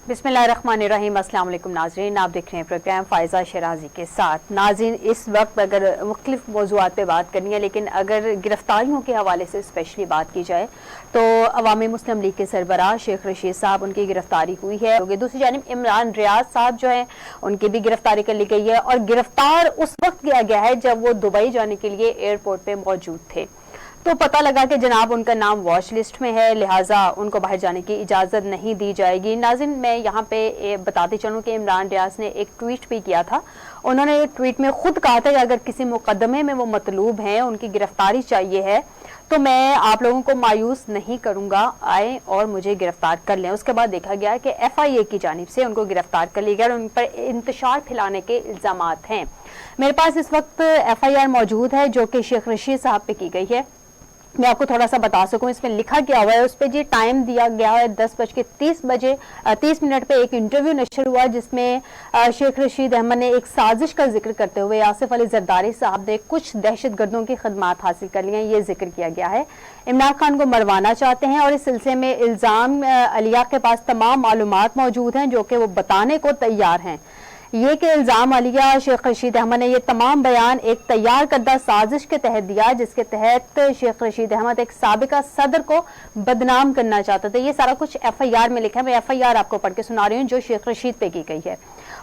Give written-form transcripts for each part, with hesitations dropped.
बिस्मिल्लाहिर्रहमानिर्रहीम। अस्सलाम वालेकुम नाज़रीन, आप देख रहे हैं प्रोग्राम फ़ायज़ा शराजी के साथ। नाज़रीन, इस वक्त अगर मुख्तलिफ मौज़ूआत पे बात करनी है, लेकिन अगर गिरफ्तारियों के हवाले से स्पेशली बात की जाए तो अवामी मुस्लिम लीग के सरबराह शेख रशीद साहब, उनकी गिरफ्तारी हुई है। दूसरी जानिब इमरान रियाज साहब जो हैं, उनकी भी गिरफ्तारी कर ली गई है और गिरफ्तार उस वक्त किया गया है जब वो दुबई जाने के लिए एयरपोर्ट पर मौजूद थे। तो पता लगा कि जनाब उनका नाम वॉच लिस्ट में है, लिहाजा उनको बाहर जाने की इजाज़त नहीं दी जाएगी। नाज़रीन, मैं यहाँ पे बताते चलूँ कि इमरान रियाज ने एक ट्वीट भी किया था। उन्होंने एक ट्वीट में खुद कहा था कि अगर किसी मुकदमे में वो मतलूब हैं, उनकी गिरफ्तारी चाहिए है, तो मैं आप लोगों को मायूस नहीं करूंगा, आए और मुझे गिरफ्तार कर लें। उसके बाद देखा गया कि FIA की जानिब से उनको गिरफ्तार कर लिया गया और उन पर इंतशार फैलाने के इल्जामात हैं। मेरे पास इस वक्त FIR मौजूद है जो कि शेख रशीद साहब पे की गई है। मैं आपको थोड़ा सा बता सकूं, इसमें लिखा क्या हुआ है, उस पर जी टाइम दिया गया है 10:30 पे एक इंटरव्यू नशर हुआ जिसमें शेख रशीद अहमद ने एक साजिश का जिक्र करते हुए आसिफ अली जरदारी साहब ने कुछ दहशतगर्दों की खदमात हासिल कर ली हैं, ये जिक्र किया गया है। इमरान खान को मरवाना चाहते हैं और इस सिलसिले में इल्जाम अलिया के पास तमाम मालूमात मौजूद हैं जो कि वो बताने को तैयार हैं। ये कि इल्जाम अलिया शेख रशीद अहमद ने ये तमाम बयान एक तैयार करदा साजिश के तहत दिया, जिसके तहत शेख रशीद अहमद एक साबिका सदर को बदनाम करना चाहते थे। ये सारा कुछ FIR में लिखा है। मैं FIR आपको पढ़ के सुना रही हूँ जो शेख रशीद पे की गई है।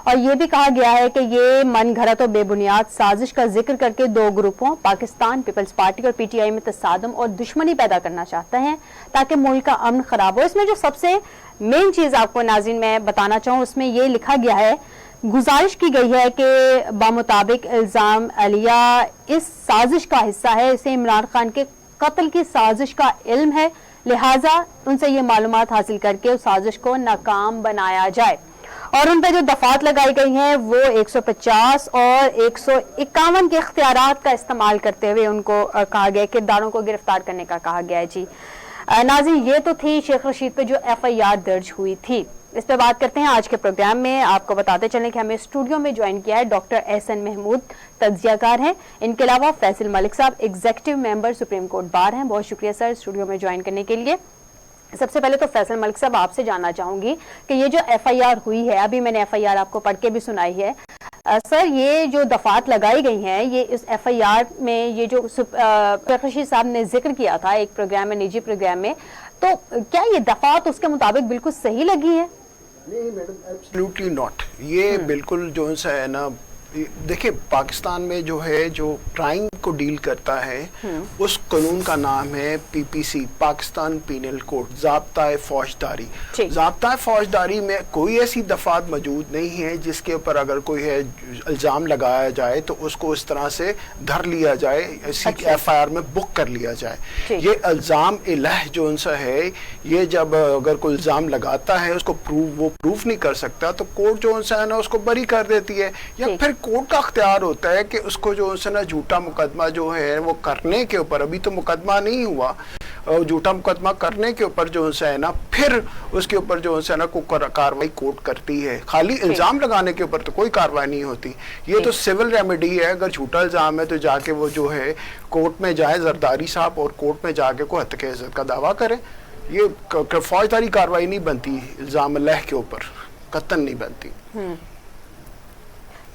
और ये भी कहा गया है कि ये मन घड़त और बेबुनियाद साजिश का जिक्र करके दो ग्रुपों पाकिस्तान पीपल्स पार्टी और PTI में तसादम और दुश्मनी पैदा करना चाहते हैं ताकि मुल्क का अमन खराब हो। इसमें जो सबसे मेन चीज आपको नाज़रीन मैं बताना चाहूँ, उसमें ये लिखा गया है, गुजारिश की गई है कि बामुताबिक इल्जाम अलिया इस साजिश का हिस्सा है, इसे इमरान खान के कत्ल की साजिश का इल्म है, लिहाजा उनसे ये मालूमात हासिल करके उस साजिश को नाकाम बनाया जाए। और उन पर जो दफात लगाई गई हैं वो 150 और 151 के इख्तियारात का इस्तेमाल करते हुए उनको कहा गया, किरदारों को गिरफ्तार करने का कहा गया है। जी नाज़रीन, ये तो थी शेख रशीद पे जो FIR दर्ज हुई थी। इस पे बात करते हैं आज के प्रोग्राम में। आपको बताते चलें कि हमें स्टूडियो में ज्वाइन किया है डॉक्टर एहसन महमूद, तज्जियाकार हैं। इनके अलावा फैसल मलिक साहब executive member supreme court bar हैं। बहुत शुक्रिया सर स्टूडियो में ज्वाइन करने के लिए। सबसे पहले तो फैसल मलिक साहब आपसे जानना चाहूंगी कि ये जो FIR हुई है, अभी मैंने FIR आपको पढ़ के भी सुनाई है, सर ये जो दफात लगाई गई हैं, ये इस FIR में ये जो शेख रशीद साहब ने जिक्र किया था एक प्रोग्राम में, निजी प्रोग्राम में, तो क्या ये दफात उसके मुताबिक बिल्कुल सही लगी है? नहीं मैडम, एब्सोल्युटली नॉट। ये बिल्कुल जो है ना, देखिए पाकिस्तान में जो है जो क्राइम को डील करता है उस कानून का नाम है PPC, पाकिस्तान पीनल कोड, ज़ाब्ता फौजदारी। ज़ाब्ता फौजदारी में कोई ऐसी दफात मौजूद नहीं है जिसके ऊपर अगर कोई है इल्ज़ाम लगाया जाए तो उसको इस तरह से धर लिया जाए, इसी FIR में बुक कर लिया जाए। ये इल्ज़ाम इलह जो उनसे है, ये जब अगर कोई इल्ज़ाम लगाता है उसको प्रूफ नहीं कर सकता तो कोर्ट जो उनसे है ना उसको बरी कर देती है, या फिर कोर्ट का अख्तियार होता है कि उसको जो है ना झूठा मुकदमा जो है वो करने के ऊपर, अभी तो मुकदमा नहीं हुआ, झूठा मुकदमा करने के ऊपर जो है ना फिर उसके ऊपर जो है ना कोई कार्रवाई कोर्ट करती है। खाली इल्जाम लगाने के ऊपर तो कोई कार्रवाई नहीं होती। ये तो सिविल रेमेडी है। अगर झूठा इल्जाम है तो जाके वो जो है कोर्ट में जाए जरदारी साहब और कोर्ट में जाके को हत्या के इज्जत का दावा करें। ये फौजदारी कार्रवाई नहीं बनती, इल्जाम अल्लाह के ऊपर कतन नहीं बनती।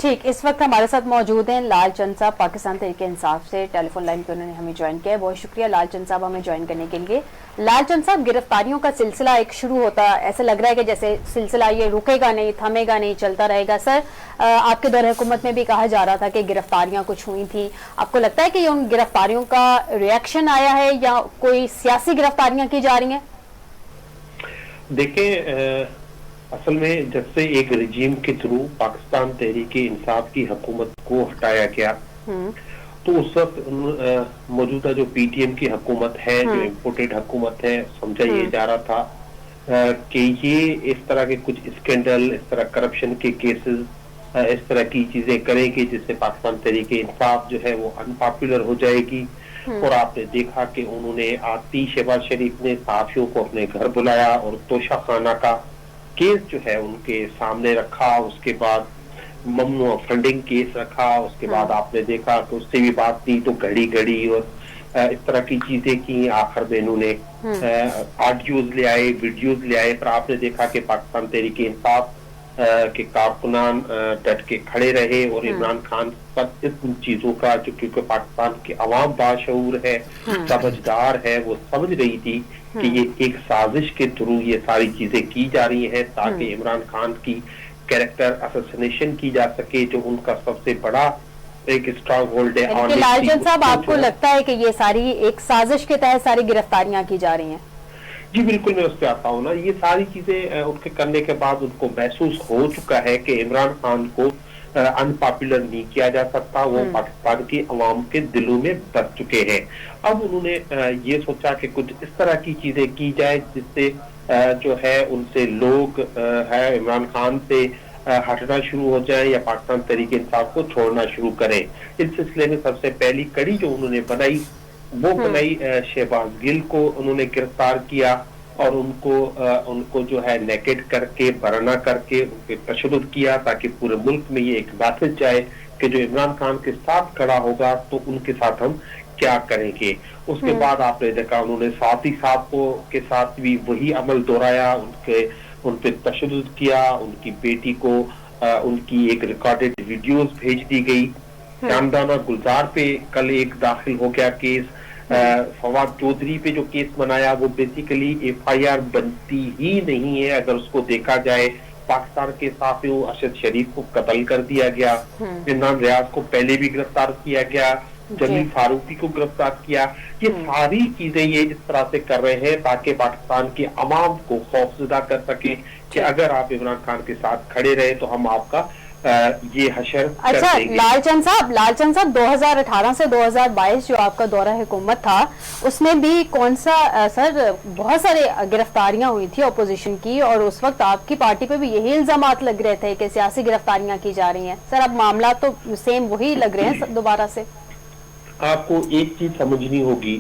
ठीक, इस वक्त हमारे साथ मौजूद हैं लाल चंद साहब, पाकिस्तान तहरीक इंसाफ से टेलीफोन लाइन पे उन्होंने हमें ज्वाइन किया है। बहुत शुक्रिया लाल चंद साहब हमें ज्वाइन करने के लिए। लाल चंद साहब, गिरफ्तारियों का सिलसिला एक शुरू होता, ऐसा लग रहा है कि जैसे सिलसिला ये रुकेगा नहीं, थमेगा नहीं, चलता रहेगा। सर आपके दौर हुकूमत में भी कहा जा रहा था कि गिरफ्तारियां कुछ हुई थी, आपको लगता है कि उन गिरफ्तारियों का रिएक्शन आया है या कोई सियासी गिरफ्तारियां की जा रही हैं? देखिए असल में जब से एक रिजीम के थ्रू पाकिस्तान तहरीक इंसाफ की हुकूमत को हटाया गया तो उस वक्त मौजूदा जो PTM की हुकूमत है, जो इम्पोर्टेड हुकूमत है, समझा ये जा रहा था कि ये इस तरह के कुछ स्कैंडल, इस तरह करप्शन के केसेस, इस तरह की चीजें करेगी जिससे पाकिस्तान तहरीक इंसाफ जो है वो अनपॉपुलर हो जाएगी। और आपने देखा कि उन्होंने आती शहबाज शरीफ ने सहाफियों को अपने घर बुलाया और तोशा खाना का केस जो है उनके सामने रखा, उसके बाद ममनुआ फंडिंग केस रखा, उसके बाद आपने देखा कि उससे भी बात की तो घड़ी घड़ी और इस तरह की चीजें की। आखिर में इन्होंने ऑडियोज ले आए, वीडियोज ले आए, पर आपने देखा कि पाकिस्तान तहरीक इंसाफ के कारकुनान डट के खड़े रहे और इमरान खान पर इन चीजों का, जो क्योंकि पाकिस्तान की आवाम बाशऊर है, समझदार है, वो समझ रही थी कि ये एक साजिश के थ्रू ये सारी चीजें की जा रही हैं ताकि इमरान खान की कैरेक्टर असैसिनेशन की जा सके, जो उनका सबसे बड़ा एक स्ट्रॉन्ग होल्ड है। लालचंद साहब, आपको लगता है कि ये सारी एक साजिश के तहत सारी गिरफ्तारियां की जा रही हैं? जी बिल्कुल, मैं उस पर आता हूँ ना। ये सारी चीजें उनके करने के बाद उनको महसूस हो चुका है कि इमरान खान को अनपॉपुलर नहीं किया जा सकता, वो पाकिस्तान की अवाम के दिलों में बस चुके हैं। अब उन्होंने ये सोचा कि कुछ इस तरह की चीजें की जाए जिससे जो है उनसे लोग है इमरान खान से हटना शुरू हो जाए या पाकिस्तान तहरीक इंसाफ को छोड़ना शुरू करें। इस सिलसिले में सबसे पहली कड़ी जो उन्होंने बनाई वो बनाई शहबाज गिल को उन्होंने गिरफ्तार किया और उनको जो है नेकेड करके, बराना करके उन पे तशद्दुद किया ताकि पूरे मुल्क में ये एक मैसेज जाए कि जो इमरान खान के साथ खड़ा होगा तो उनके साथ हम क्या करेंगे। उसके बाद आपने देखा उन्होंने साथी साहब के साथ भी वही अमल दोहराया, उन पे तशद्दुद किया, उनकी बेटी को उनकी एक रिकॉर्डेड वीडियोस भेज दी गई। शामदाना गुलजार पे कल एक दाखिल हो गया केस, फवाद चौधरी पे जो केस बनाया वो बेसिकली एफआईआर बनती ही नहीं है अगर उसको देखा जाए। पाकिस्तान के साथियों अरशद शरीफ को कत्ल कर दिया गया, इमरान रियाज को पहले भी गिरफ्तार किया गया, जमील फारूकी को गिरफ्तार किया। ये सारी चीजें ये इस तरह से कर रहे हैं ताकि पाकिस्तान की अवाम को खौफजदा कर सके कि अगर आप इमरान खान के साथ खड़े रहे तो हम आपका ये हशर अच्छा कर देंगे। लालचंद साहब 2018 से 2022 जो आपका दौरा हुकूमत था उसमें भी कौन सा सर बहुत सारे गिरफ्तारियां हुई थी अपोजिशन की, और उस वक्त आपकी पार्टी पे भी यही इल्जामात लग रहे थे कि सियासी गिरफ्तारियां की जा रही हैं। सर अब मामला तो सेम वही लग रहे हैं दोबारा से। आपको एक चीज समझनी होगी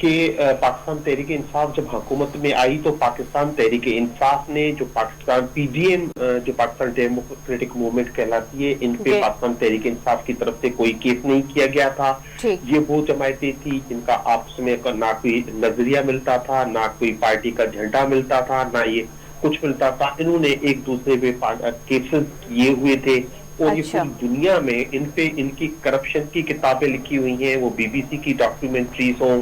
कि पाकिस्तान तहरीक इंसाफ जब हुकूमत में आई तो पाकिस्तान तहरीक इंसाफ ने जो पाकिस्तान पीडीएम जो पाकिस्तान डेमोक्रेटिक मूवमेंट कहलाती है, इन पे पाकिस्तान तहरीक इंसाफ की तरफ से कोई केस नहीं किया गया था। ये वो जमायतें थी जिनका आपस में ना कोई नजरिया मिलता था, ना कोई पार्टी का झंडा मिलता था, ना ये कुछ मिलता था। इन्होंने एक दूसरे पे केसेस किए हुए थे और ये पूरी दुनिया में इन पे इनकी करप्शन की किताबें लिखी हुई हैं। वो बीबीसी की डॉक्यूमेंट्रीज हों,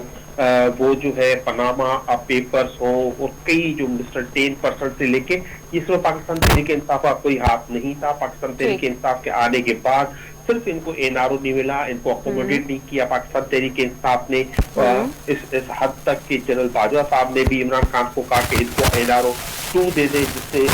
वो जो है पनामा पेपर्स हो, और कई जो मिस्टर 10% से लेके इसमें पाकिस्तान तहरीक इंसाफ का कोई हाथ नहीं था। पाकिस्तान तहरीक इंसाफ के आने के बाद सिर्फ इनको एनआरओ नहीं मिला, इनको अकोमोडेट नहीं किया पाकिस्तान तहरीक इंसाफ ने। इस हद तक कि जनरल बाजवा साहब ने भी इमरान खान को कहा कि इनको एनआरओ 2 दे दे, जिससे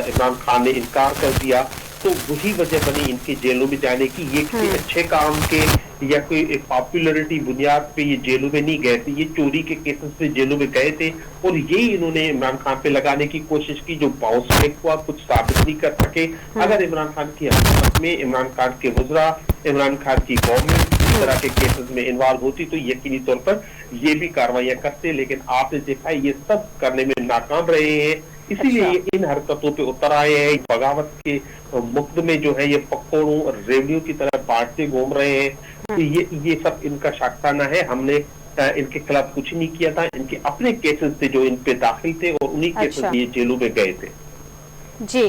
इमरान खान ने इनकार कर दिया। तो वही वजह बनी इनके जेलों में जाने की। ये किसी अच्छे काम के या कोई एक पॉपुलरिटी बुनियाद पे ये जेलों में नहीं गए थे, ये चोरी के केसेस पे जेलों में गए थे और यही इन्होंने इमरान खान पे लगाने की कोशिश की जो बाउंस बैक हुआ, कुछ साबित नहीं कर सके। अगर इमरान खान की हुकूमत में इमरान खान के वज़रा, इमरान खान की गवर्नमेंट इस तरह के केसेस में इन्वॉल्व होती तो यकीनी तौर पर ये भी कार्रवाइयां करते, लेकिन आपने देखा ये सब करने में नाकाम रहे हैं। इसीलिए इन हरकतों पे उतर आए हैं। बगावत के मुकदमे जो है ये पकौड़ों और रेवड़ियों की तरह बांटते घूम रहे हैं कि ये सब इनका शाखसाना है। हमने इनके खिलाफ कुछ नहीं किया था, इनके अपने केसेस थे जो इन पे दाखिल थे और उन्हीं केसेस ये जेलों में गए थे। जी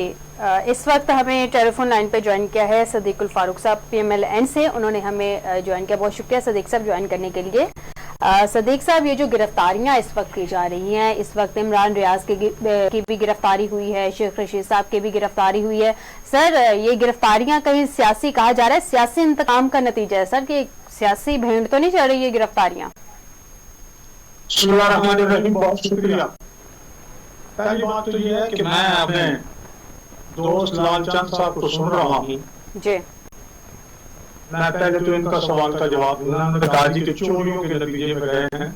इस वक्त हमें टेलीफोन लाइन पे ज्वाइन किया है सदीकुल फारूक साहब PMLN से, उन्होंने हमें ज्वाइन किया। बहुत शुक्रिया सदीक साहब ज्वाइन करने के लिए। सदीक साहब ये जो गिरफ्तारियां इस वक्त की जा रही हैं, इस वक्त इमरान रियाज की भी गिरफ्तारी हुई है, शेख रशीद साहब की भी गिरफ्तारी हुई है। सर ये गिरफ्तारियां कहीं सियासी कहा जा रहा है, सियासी इंतकाम का नतीजा है सर कि सियासी भेंट तो नहीं चल रही है गिरफ्तारियां? बहुत शुक्रिया। पहली बात तो ये है कि मैं अपने दोस्त लालचंद साहब को सुन रहा हूँ जी। मैं पहले तो इनका सवाल का जवाब दूंगा। उन्होंने कहा जी कि चोरियों के नतीजे में गए हैं।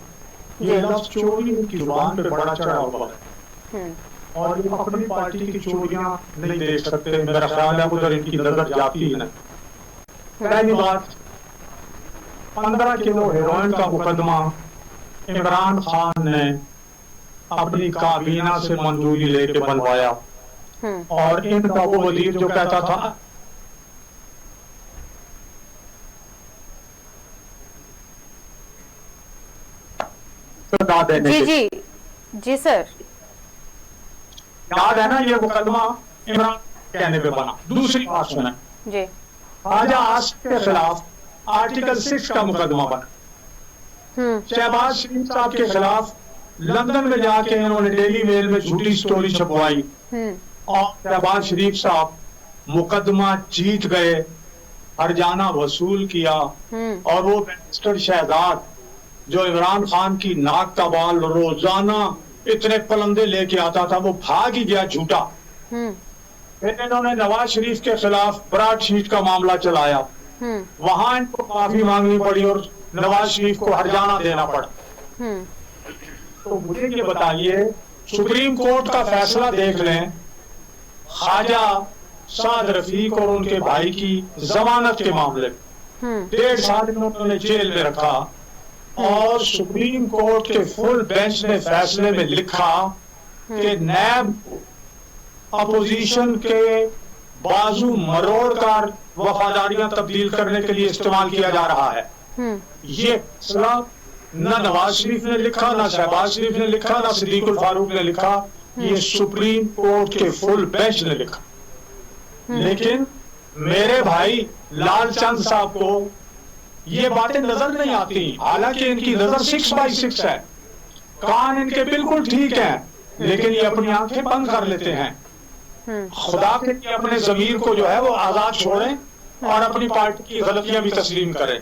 ये लफ्ज चोरी की जुबान पे बड़ा चढ़ा हुआ है और ये अपनी पार्टी की चोरियां नहीं देख सकते। मेरा ख्याल है उधर इनकी नजर जाती है। पहली बात, 15 किलो हेरोइन का मुकदमा इमरान खान ने अपनी काबीना से मंजूरी लेके बनवाया और इनका वो वजीर जो कहता था हटा देने जी के। जी सर, याद है ना ये मुकदमा इमरान कहने पे बना। दूसरी बात सुना, जी ख्वाजा आसिफ के खिलाफ आर्टिकल 6 का मुकदमा बना। शहबाज शरीफ साहब के खिलाफ लंदन में जाके इन्होंने डेली मेल में झूठी स्टोरी छपवाई और शहबाज शरीफ साहब मुकदमा जीत गए, हरजाना वसूल किया और वो बैरिस्टर शहजाद जो इमरान खान की नाक का बाल रोजाना इतने पलंदे लेके आता था वो भाग ही गया झूठा। फिर इन्होंने नवाज शरीफ के खिलाफ ब्राड शीट का मामला चलाया, वहां इनको माफी मांगनी पड़ी और नवाज शरीफ को हरजाना देना पड़ा। तो मुझे ये बताइए, सुप्रीम कोर्ट का फैसला देख लें, ख्वाजा साद रफीक और उनके भाई की जमानत के मामले में 1.5 साल इन्होंने जेल में रखा और सुप्रीम कोर्ट के फुल बेंच ने फैसले में लिखा कि नैब अपोजिशन के बाजू मरोड़ कर वफादारियां तब्दील करने के लिए इस्तेमाल किया जा रहा है। ये फैसला न नवाज शरीफ ने लिखा, ना शहबाज शरीफ ने लिखा, ना सिद्दीकुल फारूक ने लिखा, ये सुप्रीम कोर्ट के फुल बेंच ने लिखा। लेकिन मेरे भाई लालचंद साहब को ये बातें नजर नहीं आती, हालांकि इनकी नजर 6/6 है, कान इनके बिल्कुल ठीक है, लेकिन ये अपनी आंखें बंद कर लेते हैं। खुदा के लिए अपने जमीर को जो है वो आजाद छोड़ें और अपनी पार्टी की गलतियां भी तस्लीम करें।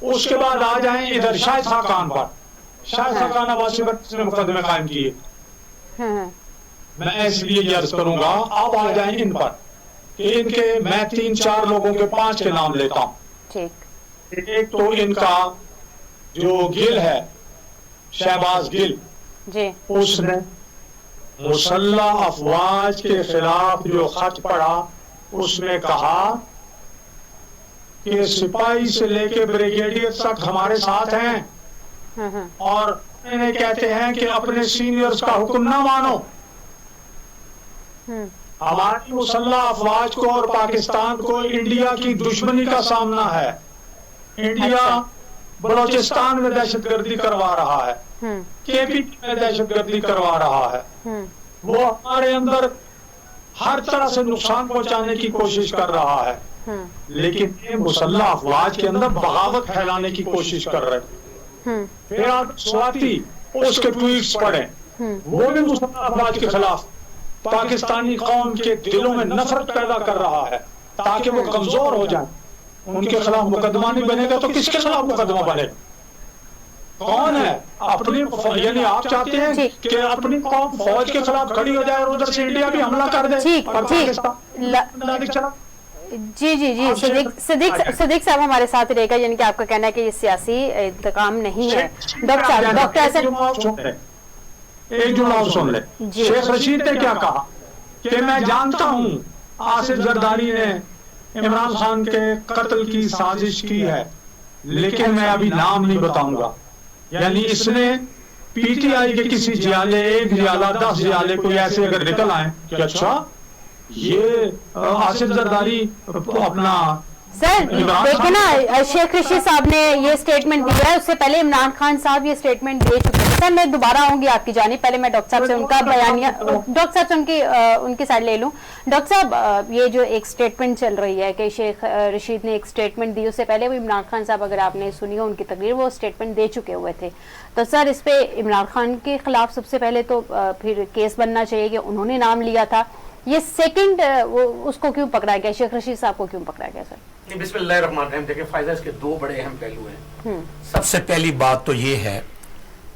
उसके बाद आ जाएं इधर शाइस्ता खान पर। शाइस्ता खान अब्बासी पर ने मुकदमे कायम किए। मैं इसलिए ये अर्ज करूंगा, अब आ जाएं इन पर कि इनके मैं 3-4 लोगों के 5 के नाम लेता हूं। एक तो इनका जो गिल है, शहबाज गिल जी, उसने मुसल्ला अफवाज के खिलाफ जो खत पढ़ा उसमें कहा कि सिपाही से लेके ब्रिगेडियर तक हमारे साथ हैं और इन्हें कहते हैं कि अपने सीनियर्स का हुक्म ना मानो। हमारी मुसल्ला अफवाज को और पाकिस्तान को इंडिया की दुश्मनी का सामना है। इंडिया बलोचिस्तान में दहशतगर्दी करवा रहा है, केपीटी में दहशतगर्दी करवा रहा है, वो हमारे अंदर हर तरह से नुकसान पहुंचाने की कोशिश कर रहा है। लेकिन ये मुसल्ला अफवाज के अंदर बगावत फैलाने की कोशिश कर रहे। फिर आप स्वाति उसके ट्वीट्स पढ़े, वो भी मुसल्ला अफवाज के खिलाफ पाकिस्तानी कौम के दिलों में नफरत पैदा कर रहा है ताकि वो कमजोर हो जाए। उनके खिलाफ मुकदमा नहीं बनेगा तो किसके खिलाफ मुकदमा बनेगा? कौन है अपनी, यानी आप चाहते हैं कि अपनी कौम फौज के खिलाफ खड़ी हो जाए और उधर से इंडिया भी हमला कर दे और पाकिस्तान। जी जी जी, सिद्दीक साहब हमारे साथ रहेगा, यानी कि आपका कहना है कि ये सियासी इंतकाम नहीं है। डॉक्टर एक जुड़ाव सुन ले, शेख रशीद ने क्या कहा कि मैं जानता हूं आसिफ जरदारी ने इमरान खान के कत्ल की साजिश की है, लेकिन मैं अभी नाम नहीं बताऊंगा। यानी इसने पीटीआई के किसी जियाले, 1 जियाला, 10 जियाले कोई ऐसे अगर निकल आए कि अच्छा ये आसिफ जरदारी अपना सर देखिए ना, शेख रशीद साहब ने ये स्टेटमेंट दिया है, उससे पहले इमरान खान साहब ये स्टेटमेंट दे चुके हैं। सर मैं दोबारा आऊंगी आपकी जानिब, पहले मैं डॉक्टर साहब से उनका बयानिया, डॉक्टर साहब से उनकी साइड ले लूं। डॉक्टर साहब, ये जो एक स्टेटमेंट चल रही है कि शेख रशीद ने एक स्टेटमेंट दी, उससे पहले वो इमरान खान साहब, अगर आपने सुनी हो उनकी तकरीर, वो स्टेटमेंट दे चुके हुए थे। तो सर इस पे इमरान खान के खिलाफ सबसे पहले तो फिर केस बनना चाहिए कि उन्होंने नाम लिया था। ये सेकंड उसको क्यों पकड़ा गया, शेख रशीद साहब को क्यों पकड़ा गया? सर बिस्मिल्लाहिर्रहमानिर्रहीम, देखिए फायदा इसके 2 बड़े अहम पहलू हैं। सबसे पहली बात तो ये है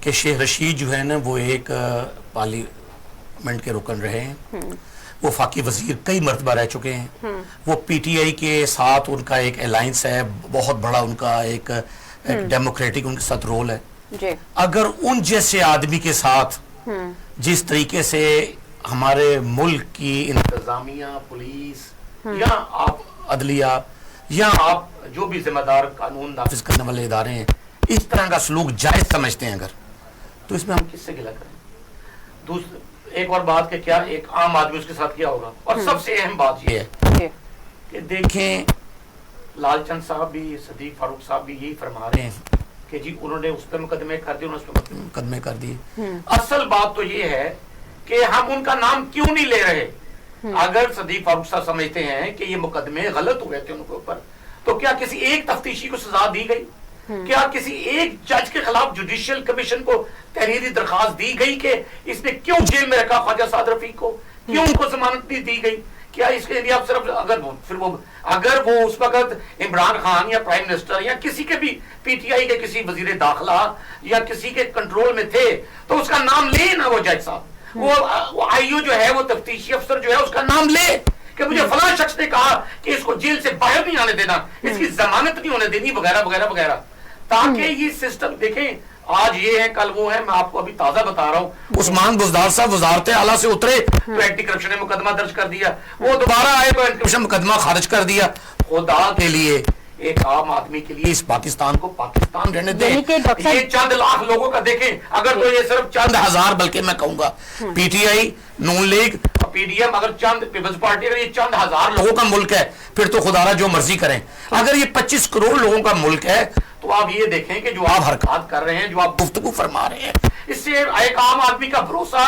कि शेख रशीद जो है ना वो एक पार्लियामेंट के रुकन रहे हैं, वो वफाकी वजीर कई मरतबा रह चुके हैं, वो पीटीआई के साथ उनका एक अलायंस है, बहुत बड़ा उनका एक डेमोक्रेटिक उनके साथ रोल है। अगर उन जैसे आदमी के साथ जिस तरीके से हमारे मुल्क की इंतजामिया, पुलिस या आप अदलिया या आप जो भी जिम्मेदार कानून नाफिज करने वाले इदारे हैं इस तरह का सलूक जायज समझते हैं अगर, तो इसमें हम किससे गिला करें? दूसरी एक और बात कि क्या एक आम आदमी उसके साथ क्या होगा। और सबसे अहम बात यह है कि देखें लालचंद साहब भी, सिद्दीक फारूक साहब भी यही फरमा रहे हैं کہ جی انہوں نے اس پہ مقدمے کر دیے, انہوں نے اس پہ مقدمے کر دیے. اصل بات تو یہ ہے کہ ہم ان کا نام کیوں نہیں لے رہے. اگر صدیق فاروق صاحب سمجھتے ہیں کہ یہ مقدمے غلط ہوئے تھے ان کے اوپر, تو کیا کسی ایک تفتیشی کو سزا دی گئی؟ کیا کسی ایک جج کے خلاف جوڈیشل کمیشن کو تحریری درخواست دی گئی کہ اس نے کیوں جیل میں رکھا خواجہ سعد رفیق کو, کیوں ان کو ضمانت نہیں دی گئی؟ کیا اس کے لیے آپ صرف اگر وہ اس وقت عمران خان یا پرائم منسٹر یا کسی کے بھی پی ٹی آئی کے کسی وزیر داخلہ یا کسی کے کنٹرول میں تھے تو اس کا نام لے نا وہ جج صاحب, وہ آئی او جو ہے, وہ تفتیشی افسر جو ہے, اس کا نام لے کہ مجھے فلاں شخص نے کہا کہ اس کو جیل سے باہر نہیں آنے دینا, اس کی ضمانت نہیں ہونے دینی, وغیرہ وغیرہ وغیرہ, تاکہ یہ سسٹم دیکھیں. آج یہ ہے, کل وہ ہے, میں آپ کو ابھی تازہ بتا رہا ہوں, عثمان بزدار صاحب وزارت اعلیٰ سے اترے تو اینٹی کرپشن نے مقدمہ درج کر دیا, وہ دوبارہ آئے تو اینٹی کرپشن مقدمہ خارج کر دیا. خدا کے لیے ایک عام آدمی کے لیے اس پاکستان کو پاکستان رہنے دیں. یہ چند لاکھ لوگوں کا دیکھیں, اگر تو یہ صرف چند ہزار, بلکہ میں کہوں گا P T I, Noon league, P D M, اگر چند پیپلز پارٹی, اگر یہ چند ہزار لوگوں کا ملک ہے پھر تو خدا را جو مرضی کریں. اگر یہ 25 کروڑ لوگوں کا ملک ہے تو آپ یہ دیکھیں کہ جو آپ حرکات کر رہے ہیں, جو آپ گفتگو فرما رہے ہیں, اس سے ایک عام آدمی کا بھروسہ,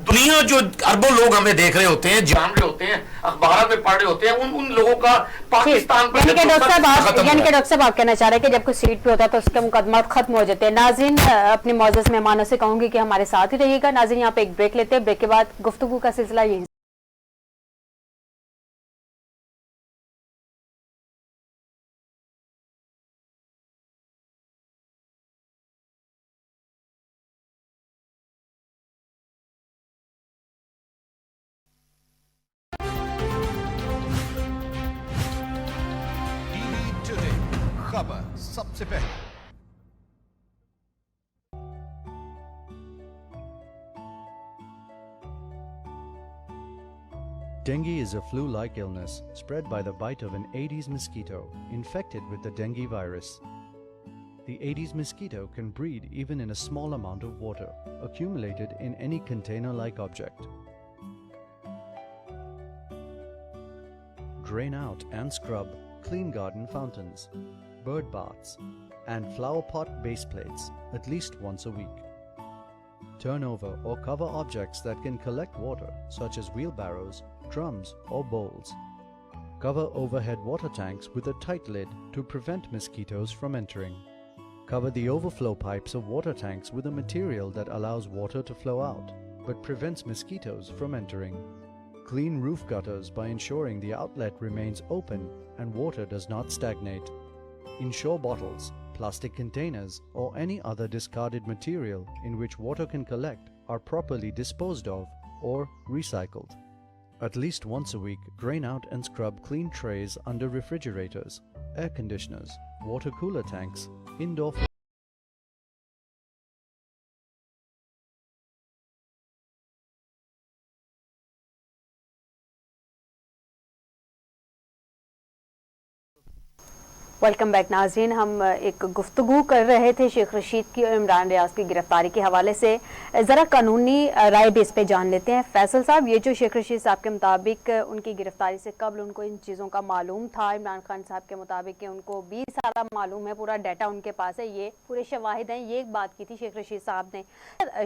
دنیا جو اربوں لوگ ہمیں دیکھ رہے ہوتے ہیں, جان رہے ہوتے ہیں, اخبارات میں پڑھ رہے ہوتے ہیں, ان لوگوں کا پاکستان پر ڈاکٹر صاحب آپ کہنا چاہ رہے ہیں کہ جب کوئی سیٹ پہ ہوتا ہے تو اس کے مقدمات ختم ہو جاتے ہیں. ناظرین, اپنے معزز مہمانوں سے کہوں گی کہ ہمارے ساتھ ہی رہیے گا. ناظرین, یہاں پہ ایک بریک لیتے ہیں, بریک کے بعد گفتگو کا سلسلہ یہی. खबर सबसे पहले Dengue is a flu-like illness spread by the bite of an Aedes mosquito infected with the dengue virus. The Aedes mosquito can breed even in a small amount of water accumulated in any container-like object. Drain out and scrub clean garden fountains, bird baths, and flower pot base plates at least once a week. Turn over or cover objects that can collect water, such as wheelbarrows, drums, or bowls. Cover overhead water tanks with a tight lid to prevent mosquitoes from entering. Cover the overflow pipes of water tanks with a material that allows water to flow out, but prevents mosquitoes from entering. Clean roof gutters by ensuring the outlet remains open and water does not stagnate. Ensure bottles, plastic containers, or any other discarded material in which water can collect are properly disposed of or recycled. At least once a week, drain out and scrub clean trays under refrigerators, air conditioners, water cooler tanks, indoor welcome back. ناظرین, ہم ایک گفتگو کر رہے تھے شیخ رشید کی اور عمران ریاض کی گرفتاری کے حوالے سے. ذرا قانونی رائے بھی اس پہ جان لیتے ہیں. فیصل صاحب, یہ جو شیخ رشید صاحب کے مطابق ان کی گرفتاری سے قبل ان کو ان چیزوں کا معلوم تھا, عمران خان صاحب کے مطابق کہ ان کو بھی سارا معلوم ہے, پورا ڈیٹا ان کے پاس ہے, یہ پورے شواہد ہیں, یہ ایک بات کی تھی شیخ رشید صاحب نے.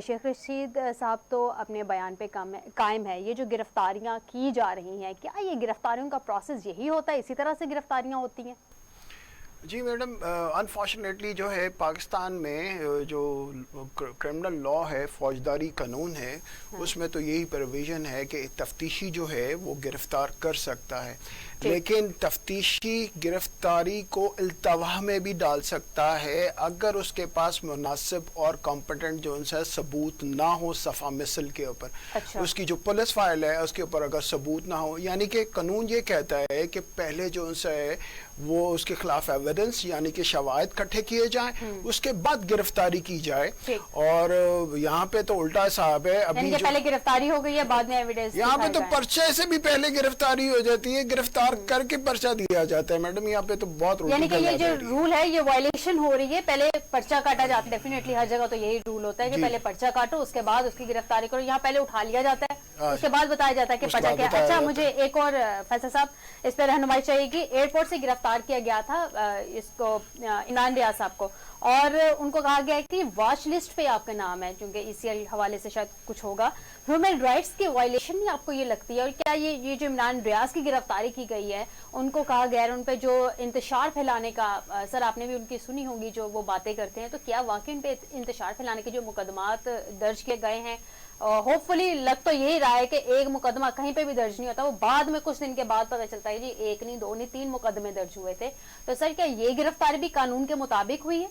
شیخ رشید صاحب تو اپنے بیان پہ قائم ہے. یہ جو گرفتاریاں کی جا رہی ہیں, کیا یہ گرفتاریوں کا پروسیس یہی ہوتا ہے, اسی طرح سے گرفتاریاں ہوتی ہیں؟ جی میڈم, انفارچونیٹلی جو ہے پاکستان میں جو کرمنل لا ہے, فوجداری قانون ہے, اس میں تو یہی پروویژن ہے کہ تفتیشی جو ہے وہ گرفتار کر سکتا ہے, لیکن تفتیشی گرفتاری کو التوا میں بھی ڈال سکتا ہے اگر اس کے پاس مناسب اور کمپٹنٹ جو ان سے ثبوت نہ ہو صفحہ مثل کے اوپر. اس کی جو پولیس فائل ہے اس کے اوپر اگر ثبوت نہ ہو, یعنی کہ قانون یہ کہتا ہے کہ پہلے جو ان سے وہ اس کے خلاف ایویڈنس یعنی کہ شواہد کٹھے کیے جائیں, اس کے بعد گرفتاری کی جائے. اور یہاں پہ تو الٹا صاحب ہے, ابھی پہلے گرفتاری ہو گئی ہے بعد میں ایویڈنس, یہاں پہ تو پرچے سے بھی پہلے گرفتاری ہو جاتی ہے, گرفتار کر کے پرچہ دیا جاتا ہے. میڈم یہاں پہ تو بہت یعنی کہ یہ جو رول ہے یہ وائلیشن ہو رہی ہے, پہلے پرچہ کاٹا جاتا ہے. ڈیفینیٹلی ہر جگہ تو یہی رول ہوتا ہے کہ پہلے پرچہ کاٹو, اس کے بعد اس کی گرفتاری کرو. یہاں پہلے اٹھا لیا جاتا ہے, اس کے بعد بتایا جاتا ہے کہ پرچہ کیا. اچھا, مجھے ایک اور فیصل صاحب اس پہ رہنمائی چاہیے کہ ایئرپورٹ سے گرفتار کیا گیا تھا اس کو, عمران ریاض صاحب کو, اور ان کو کہا گیا ہے کہ واچ لسٹ پہ آپ کا نام ہے، چونکہ ECL حوالے سے شاید کچھ ہوگا. ہیومن رائٹس کی وائلیشن ہی آپ کو یہ لگتی ہے؟ اور کیا یہ جو عمران ریاض کی گرفتاری کی گئی ہے، ان کو کہا گیا ہے ان پہ جو انتشار پھیلانے کا، سر آپ نے بھی ان کی سنی ہوگی جو وہ باتیں کرتے ہیں، تو کیا واقعی ان پہ انتشار پھیلانے کے جو مقدمات درج کیے گئے ہیں، ہوپ فلی لگ تو یہی رہا ہے کہ ایک مقدمہ کہیں پہ بھی درج نہیں ہوتا، وہ بعد میں کچھ دن کے بعد پتہ چلتا ہے جی 1 نہیں 2 نہیں 3 مقدمے درج ہوئے تھے، تو سر کیا یہ گرفتاری بھی قانون کے مطابق ہوئی ہے؟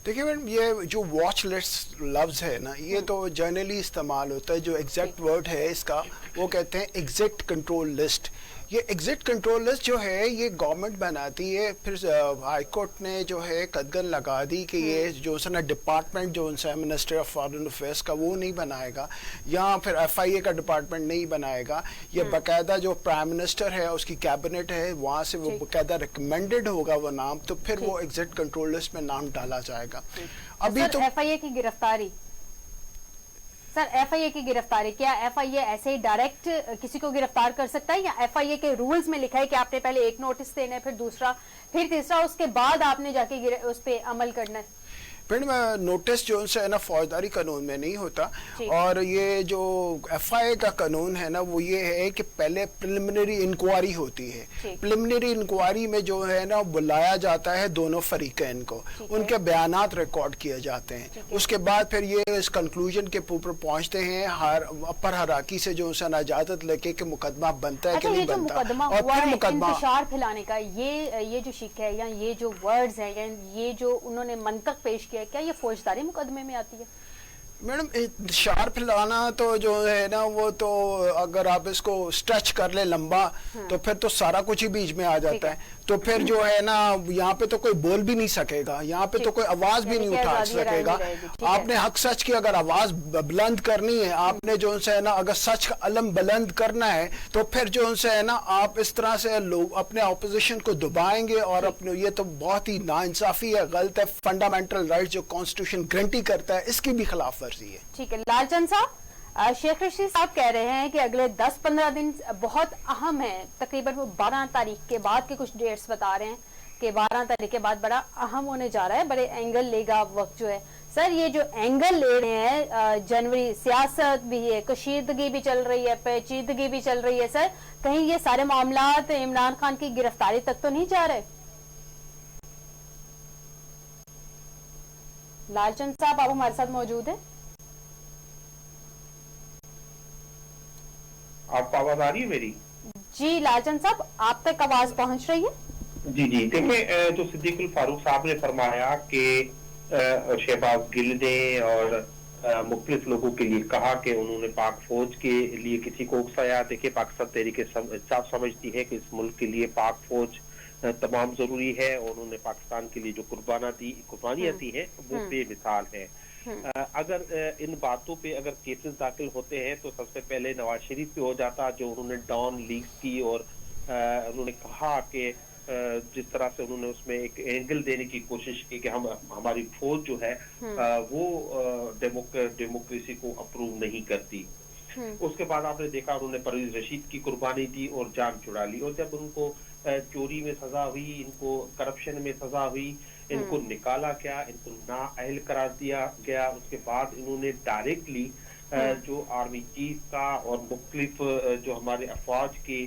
دیکھیے میڈم، یہ جو واچ لسٹ لفظ ہے نا، یہ تو جرنلی استعمال ہوتا ہے. جو ایگزیکٹ ورڈ ہے اس کا، وہ کہتے ہیں ایگزٹ کنٹرول لسٹ. یہ ایگزٹ کنٹرول لسٹ جو ہے یہ گورنمنٹ بناتی ہے، پھر ہائی کورٹ نے جو ہے قدغن لگا دی کہ یہ جو نا ڈپارٹمنٹ جو ہے منسٹر آف فارن افیئرس کا وہ نہیں بنائے گا، یا پھر FIA کا ڈپارٹمنٹ نہیں بنائے گا. یہ باقاعدہ جو پرائم منسٹر ہے اس کی کیبنٹ ہے، وہاں سے وہ باقاعدہ ریکمینڈڈ ہوگا وہ نام، تو پھر وہ ایگزٹ کنٹرول لسٹ میں نام ڈالا جائے گا. ابھی تو FIA کی گرفتاری، سر FIA کی گرفتاری، کیا FIA ایسے ہی ڈائریکٹ کسی کو گرفتار کر سکتا ہے، یا FIA کے رولز میں لکھا ہے کہ آپ نے پہلے ایک نوٹس دینا ہے، پھر دوسرا، پھر تیسرا، اس کے بعد آپ نے جا کے اس پہ عمل کرنا ہے؟ پھر نوٹس جو ہے نا فوجداری قانون میں نہیں ہوتا، اور یہ جو FIA کا قانون ہے نا وہ یہ ہے کہ پہلے پریلیمنری انکوائری ہوتی ہے. پریلیمنری انکوائری میں جو ہے نا بلایا جاتا ہے دونوں فریقین کو، ان کے بیانات ریکارڈ کیے جاتے ہیں. اس کے بعد پھر یہ اس کنکلوژن کے اوپر پہنچتے ہیں اپر ہراکی سے جو ہے نا اجازت لے کے کہ مقدمہ بنتا ہے کہ نہیں بنتا، اور پھر مقدمہ انتشار پھیلانے کا یہ جو شک ہے، یا یہ جو ورڈز ہیں، یا یہ جو انہوں نے منطق پیش کیا یہ فوجداری مقدمے میں آتی ہے؟ میڈم انتشار پھیلانا تو جو ہے نا وہ تو اگر آپ اس کو سٹریچ کر لیں لمبا تو پھر تو سارا کچھ ہی بیچ میں آ جاتا ہے. تو پھر جو ہے نا یہاں پہ تو کوئی بول بھی نہیں سکے گا، یہاں پہ تو کوئی آواز بھی نہیں اٹھا سکے گا. آپ نے حق سچ کی اگر آواز بلند کرنی ہے، آپ نے جو ہے نا اگر سچ کا علم بلند کرنا ہے، تو پھر جو ہے نا آپ اس طرح سے لوگ اپنے اپوزیشن کو دبائیں گے، اور اپنے یہ تو بہت ہی ناانصافی ہے، غلط ہے. فنڈامنٹل رائٹ جو کانسٹیٹیوشن گارنٹی کرتا ہے اس کی بھی خلاف ورزی ہے. ٹھیک ہے لال چند صاحب، شیخ رشید صاحب کہہ رہے ہیں کہ اگلے 10-15 دن بہت اہم ہیں، تقریباً وہ 12 تاریخ کے بعد کے کچھ ڈیٹس بتا رہے ہیں کہ 12 تاریخ کے بعد بڑا اہم ہونے جا رہا ہے، بڑے اینگل لے گا وقت جو ہے. سر یہ جو اینگل لے رہے ہیں، جنوری سیاست بھی ہے، کشیدگی بھی چل رہی ہے، پیچیدگی بھی چل رہی ہے، سر کہیں یہ سارے معاملات عمران خان کی گرفتاری تک تو نہیں جا رہے؟ لال چند صاحب آپ ہمارے ساتھ موجود ہیں؟ آپ کو آواز آ رہی ہے میری؟ جی لال چند صاحب آپ تک آواز پہنچ رہی ہے؟ جی دیکھیں، جو صدیق الفاروق صاحب نے فرمایا کہ شہباز گل نے اور مختلف لوگوں کے لیے کہا کہ انہوں نے پاک فوج کے لیے کسی کو اکسایا. دیکھیں پاکستان تحریک انصاف سمجھتی ہے کہ اس ملک کے لیے پاک فوج تمام ضروری ہے، اور انہوں نے پاکستان کے لیے جو قربانیاں دی ہیں وہ بے مثال ہیں. اگر ان باتوں پہ اگر کیسز داخل ہوتے ہیں تو سب سے پہلے نواز شریف پہ ہو جاتا، جو انہوں نے ڈان لیکس کی، اور انہوں نے کہا کہ جس طرح سے انہوں نے اس میں ایک اینگل دینے کی کوشش کی کہ ہماری فوج جو ہے وہ ڈیموکریسی کو اپروو نہیں کرتی. اس کے بعد آپ نے دیکھا انہوں نے پرویز رشید کی قربانی دی اور جان چھڑا لی، اور جب ان کو چوری میں سزا ہوئی، ان کو کرپشن میں سزا ہوئی، ان کو نکالا گیا، ان کو نااہل قرار دیا گیا. اس کے بعد انہوں نے ڈائریکٹلی جو آرمی چیف کا اور مختلف جو ہمارے افواج کے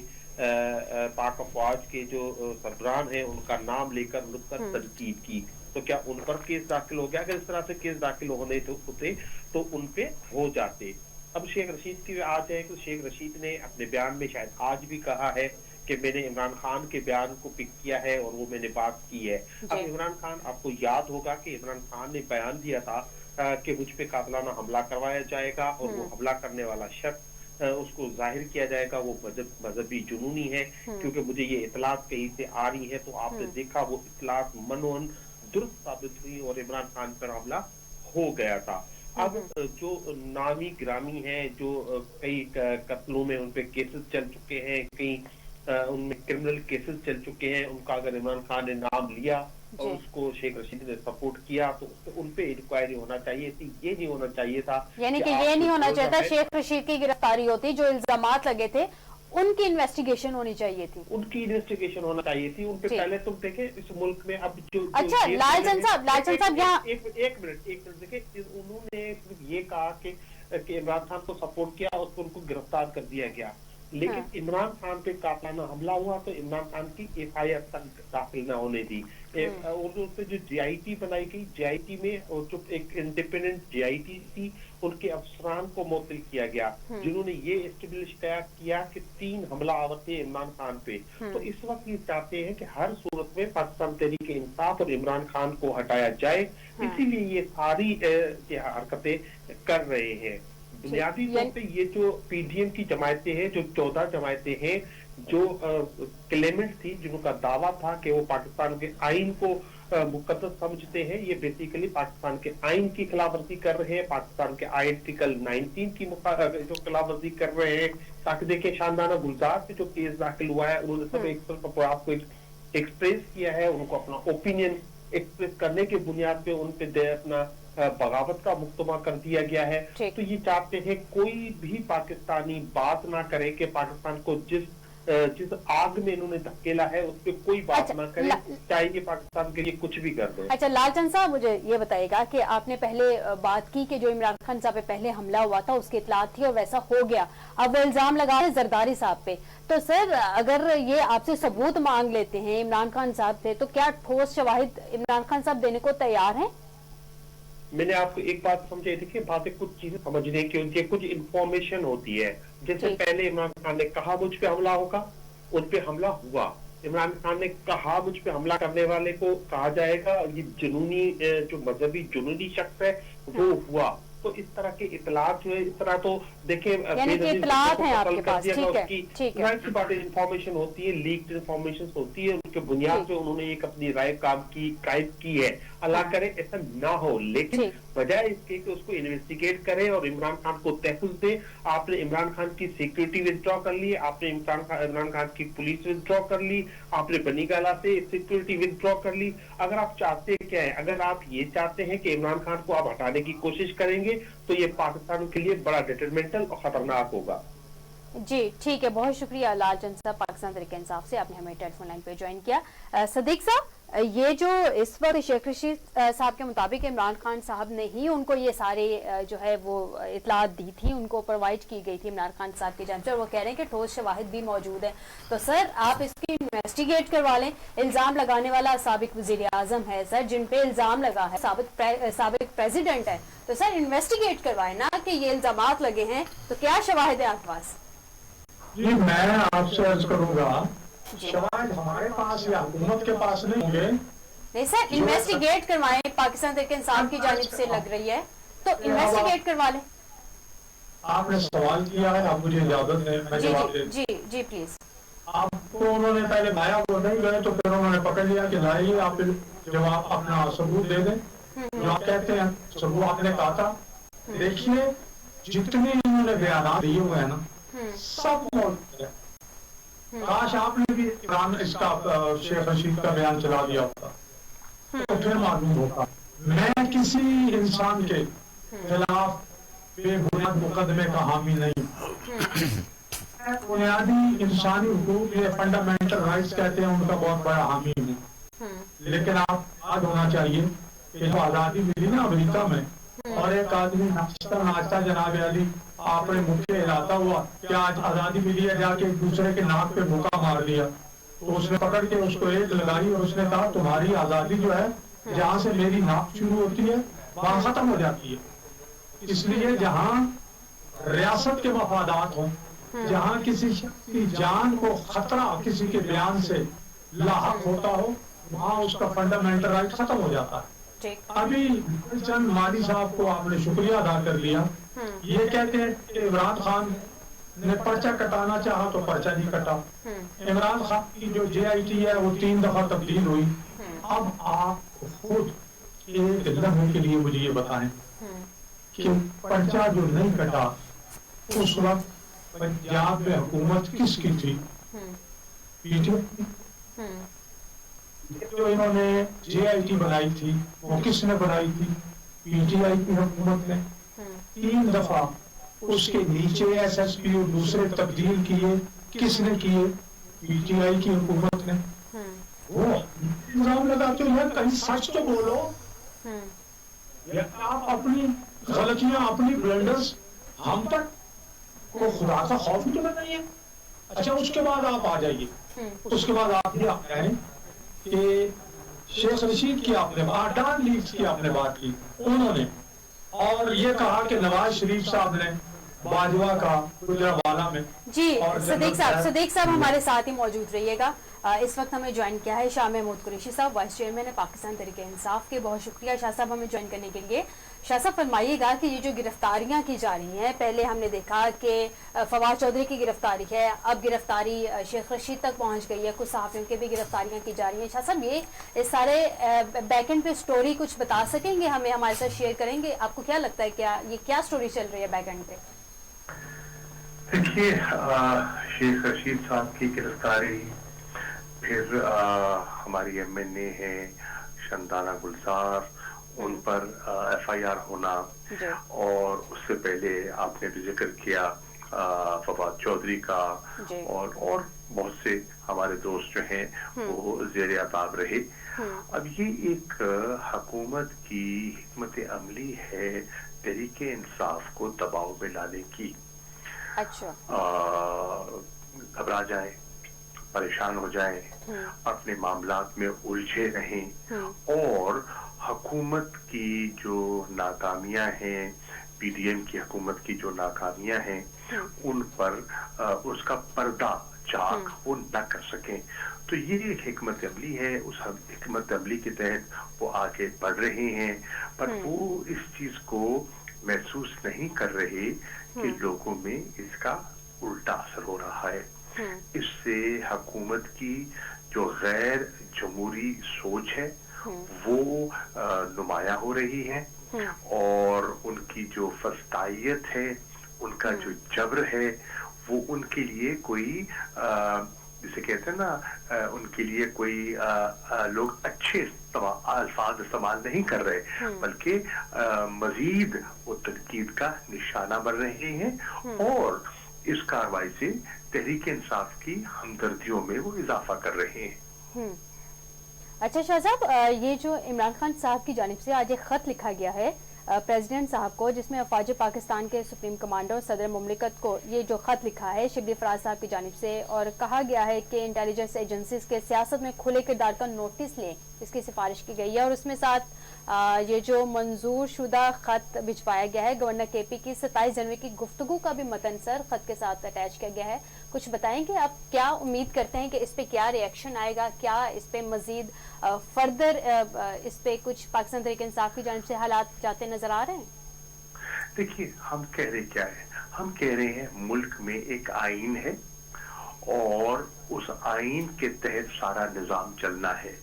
پاک افواج کے جو سربراہ ہیں ان کا نام لے کر ان پر تنقید کی. تو کیا ان پر کیس داخل ہو گیا؟ اگر اس طرح سے کیس داخل ہونے ہوتے تو ان پہ ہو جاتے. اب شیخ رشید کی آج ہے کہ شیخ رشید نے اپنے بیان میں شاید آج بھی کہا ہے کہ میں نے عمران خان کے بیان کو پک کیا ہے اور وہ میں نے بات کی ہے. اب عمران خان، آپ کو یاد ہوگا کہ عمران خان نے بیان دیا تھا کہ مجھ پہ قاتلانہ حملہ کروایا جائے گا، اور وہ حملہ کرنے والا شخص اس کو ظاہر کیا جائے گا وہ مذہبی جنونی ہے، کیونکہ مجھے یہ اطلاعات کہیں سے آ رہی ہے. تو آپ نے دیکھا وہ اطلاعات منون درست ثابت ہوئی اور عمران خان پر حملہ ہو گیا تھا. اب جو نامی گرامی ہیں، جو کئی قتلوں میں ان پہ کیسز چل چکے ہیں، کئی ان میں کرمنل کیسز چل چکے ہیں، ان کا اگر عمران خان نے نام لیا اور اس کو شیخ رشید نے سپورٹ کیا تو ان پہ انکوائری ہونا چاہیے تھی. یہ نہیں ہونا چاہیے تھا، یعنی کہ یہ نہیں ہونا چاہیے تھا شیخ رشید کی گرفتاری ہوتی. جو الزامات لگے تھے ان کی انویسٹیگیشن ہونی چاہیے تھی. उनकी इन्वेस्टिगेशन होना चाहिए थी. उन पे जी. पहले तुम देखे इस मुल्क में अब जो अच्छा, लालचंद साहब यहाँ एक मिनट देखिए, उन्होंने ये कहा कि इमरान खान को सपोर्ट किया और उनको गिरफ्तार कर दिया गया, लेकिन इमरान खान पे कातिलाना हमला हुआ तो इमरान खान की FIR तक दाखिल न होने दी. और उस पे जो JIT बनाई गई, JIT में और जो एक इंडिपेंडेंट JIT थी, उनके अफसरान को मुअत्तल किया गया, जिन्होंने ये एस्टेब्लिश किया कि 3 हमलावर थे इमरान खान पे. तो इस वक्त ये चाहते हैं कि हर सूरत में पाकिस्तान तहरीक इंसाफ और इमरान खान को हटाया जाए, इसीलिए ये सारी हरकतें कर रहे हैं. बुनियादी तौर पे ये जो PDM की जमायतें हैं, जो 14 जमायतें हैं, जो क्लेमेंट थी, जिनका दावा था कि वो पाकिस्तान के आइन को मुकद्दस समझते हैं, ये बेसिकली पाकिस्तान के आइन की खिलाफवर्जी कर रहे हैं, पाकिस्तान के आर्टिकल 19 की जो खिलाफवर्जी कर रहे हैं. ताकि देखिए शानदाना गुलजार पे जो केस दाखिल हुआ है, उन्होंने सब आपको एक्सप्रेस किया है, उनको अपना ओपिनियन एक्सप्रेस करने के बुनियाद पे उन पे अपना बगावत का मुकदमा कर दिया गया है. तो ये चाहते हैं कोई भी पाकिस्तानी बात ना करे कि पाकिस्तान को जिस आग में इन्होंने धकेला है उस पर कोई बात ना करे, चाहे ये पाकिस्तान के लिए कुछ भी कर दे. अच्छा लालचंद साहब, मुझे ये बताइएगा कि आपने पहले बात की कि जो इमरान खान साहब पे पहले हमला हुआ था उसकी इतलात थी और वैसा हो गया, अब वो इल्जाम लगा रहे जरदारी साहब पे. तो सर अगर ये आपसे सबूत मांग लेते हैं इमरान खान साहब से, तो क्या ठोस शवाहिद इमरान खान साहब देने को तैयार हैं? मैंने आपको एक बात समझाई थी कि बातें कुछ चीजें समझने की होती है, कुछ इंफॉर्मेशन होती है. जैसे पहले इमरान खान ने कहा मुझ पे हमला होगा, उन पे हमला हुआ. इमरान खान ने कहा मुझ पे हमला करने वाले को कहा जाएगा ये जुनूनी, जो मजहबी जुनूनी शख्स है वो हुआ. तो इस तरह के इतलात जो है, इस तरह तो देखे इतलात हैं आपके पास, ठीक है, इंफॉर्मेशन होती है, लीक्ड इंफॉर्मेशन होती है, उनके बुनियाद पे उन्होंने एक अपनी राय कायद की है. अल्लाह करे ऐसा ना हो, लेकिन बजाय इसके कि उसको इन्वेस्टिगेट करें और इमरान खान को तहफुज़ दे. आपने इमरान खान की सिक्योरिटी विदड्रॉ कर ली, आपने इमरान खान की पुलिस विदड्रॉ कर ली, आपने बनी गाला से सिक्योरिटी विदड्रॉ कर ली. अगर आप चाहते क्या है, अगर आप ये चाहते हैं कि इमरान खान को आप हटाने की कोशिश करेंगे तो ये पाकिस्तान के लिए बड़ा डिटरमिनेंटल और खतरनाक होगा. जी ठीक है, बहुत शुक्रिया लालचंद साहब पाकिस्तान तहरीक इंसाफ से, आपने हमें टेलीफोन लाइन पे ज्वाइन किया. सदीक साहब, ये जो इस वक्त शेख रशीद साहब के मुताबिक इमरान खान साहब ने ही उनको ये सारे जो है वो इतलात दी थी, उनको प्रोवाइड की गई थी इमरान खान साहब की जानिब से, और वो कह रहे हैं कि ठोस शवाहिद भी मौजूद है. तो सर आप इसकी इन्वेस्टिगेट करवा लें. इल्जाम लगाने वाला साबिक वजीर आजम है सर, जिन पे इल्जाम लगा है, साबिक प्रेसिडेंट है. तो सर इन्वेस्टिगेट करवाए ना कि ये इल्जामात लगे हैं, तो क्या शवाहिद है आपके पास? जी मैं आपसे अर्ज करूंगा, शवाहिद हमारे पास या हुकूमत के पास नहीं होंगे. नहीं सर, इन्वेस्टिगेट करवाएं, पाकिस्तान तहरीक इंसाफ की जानिब से लग रही है तो इन्वेस्टिगेट करवा लें. आपने सवाल किया है, आप मुझे इजाजत दें, मैं जवाब दे. जी प्लीज. आपको उन्होंने पहले लाया, वो नहीं गए तो फिर उन्होंने पकड़ लिया कि लाइए, आप जवाब अपना सबूत दे दें जो आप कहते हैं. सबूत आपने कहा था, देखिए जितने इन्होंने बयान दिए हुए हैं ना सब मौजूद है. काश आपने भी इमरान इसका शेख रशीद का बयान चला दिया होता तो फिर मालूम होता. मैं किसी इंसान के खिलाफ बेबुनियाद मुकदमे का हामी नहीं. बुनियादी इंसानी हुकूक, ये फंडामेंटल राइट्स कहते हैं, उनका बहुत बड़ा हामी हूँ. लेकिन आप याद होना चाहिए कि जो आजादी मिली ना अमेरिका में, और एक आदमी नाचता जनाब अली आपने मुख्य हिलाता हुआ, क्या आज आजादी मिली है, जाके एक दूसरे के नाक पे मुक्का मार दिया. तो उसने पकड़ के उसको एक लगाई और उसने कहा तुम्हारी आजादी जो है जहाँ से मेरी नाक शुरू होती है वहां खत्म हो जाती है. इसलिए जहाँ रियासत के मफादात हों, जहाँ किसी शख्स की जान को खतरा किसी के बयान से लाहक होता हो, वहाँ उसका फंडामेंटल राइट खत्म हो जाता है. अभी चंद माली साहब को आपने शुक्रिया अदा कर लिया. ये कहते हैं कि इमरान खान ने पर्चा कटाना चाहा तो पर्चा नहीं कटा. इमरान खान की जो JIT है वो 3 दफा तब्दील हुई. अब आप खुद एक लम्हे के लिए मुझे ये बताएं कि पर्चा जो नहीं कटा उस वक्त पंजाब में हुकूमत किसकी थी? PTM. जो इन्होंने JIT बनाई थी वो किसने बनाई थी? PTI की हुकूमत ने. 3 दफा उसके नीचे SSP और दूसरे तब्दील किए, किसने किए? पीटीआई की हुकूमत ने। वो इल्जाम लगाते हो यार, कहीं सच तो बोलो। आप अपनी गलतियां, अपनी ब्लंडर्स हम तक को खुदा का खौफ ही तो नहीं है। अच्छा, उसके बाद आप आ जाइए, उसके बाद आप ये कहें कि शेख रशीद की आपने डॉन लीग्स की आपने बात की उन्होंने, और ये कहा कि नवाज शरीफ साहब ने बाजवा का गुजरावाला में। जी सदीक साहब हमारे साथ ही मौजूद रहिएगा। इस वक्त हमें ज्वाइन किया है शाह महमूद कुरैशी साहब, वाइस चेयरमैन है पाकिस्तान तहरीक इंसाफ के। बहुत शुक्रिया शाह साहब हमें ज्वाइन करने के लिए। शाह साहब फरमाइएगा कि ये जो गिरफ्तारियां की जा रही हैं, पहले हमने देखा कि फवाद चौधरी की गिरफ्तारी है, अब गिरफ्तारी शेख रशीद तक पहुंच गई है, कुछ सहाफियों की भी गिरफ्तारियां की जा रही हैं। शाह साहब ये इस सारे बैकएंड पे स्टोरी कुछ बता सकेंगे हमें, हमारे साथ शेयर करेंगे? आपको क्या लगता है क्या स्टोरी चल रही है बैकएंड पे? देखिए, शेख रशीद साहब की गिरफ्तारी, फिर हमारी एमएनए है शंदाना गुलजार, उन पर एफआईआर होना, और उससे पहले आपने भी जिक्र किया फवाद चौधरी का, और बहुत से हमारे दोस्त जो हैं वो ज़ेर अताब रहे। अब ये एक हुकूमत की हिकमत अमली है तहरीक इंसाफ को दबाव में लाने की। अच्छा, घबरा जाए, परेशान हो जाए, अपने मामलात में उलझे रहें, और हुकूमत की जो नाकामियां हैं, पीडीएम की हुकूमत की जो नाकामियां हैं, उन पर उसका पर्दा चाक वो न कर सकें। तो ये एक हिकमत अमली है, उस हिकमत अमली के तहत वो आगे बढ़ रहे हैं, पर वो इस चीज को महसूस नहीं कर रहे कि लोगों में इसका उल्टा असर हो रहा है। इससे हुकूमत की जो गैर जमहूरी सोच है वो नुमाया हो रही है, और उनकी जो फस्तायत है, उनका जो जबर है, वो उनके लिए कोई जिसे कहते हैं ना, उनके लिए कोई लोग अच्छे अल्फाज इस्तेमाल नहीं कर रहे, बल्कि मजीद वो तनकीद का निशाना बन रहे हैं, और इस कार्रवाई से तहरीक इंसाफ की हमदर्दियों में वो इजाफा कर रहे हैं। अच्छा शाह साहब, ये जो इमरान खान साहब की जानिब से आज एक खत लिखा गया है प्रेसिडेंट साहब को, जिसमें अफवाज पाकिस्तान के सुप्रीम कमांडर और सदर मुमलिकत को ये जो खत लिखा है शिबली फराज साहब की जानिब से, और कहा गया है कि इंटेलिजेंस एजेंसीज के सियासत में खुले किरदार का नोटिस लें, इसकी सिफारिश की गई है। और उसमें साथ ये जो मंजूर शुदा खत भिजवाया गया है गवर्नर केपी की 27 जनवरी की गुफ्तगू का भी मतन सर खत के साथ अटैच किया गया है। कुछ बताएंगे आप क्या उम्मीद करते हैं कि इस पे क्या रिएक्शन आएगा? क्या इस पे मजीद फर्दर इस पे कुछ पाकिस्तान तहरीक इंसाफ की जानिब से हालात जाते नजर आ रहे हैं? देखिए, हम कह रहे क्या है, हम कह रहे हैं मुल्क में एक आइन है, और उस आइन के तहत सारा निजाम चलना है।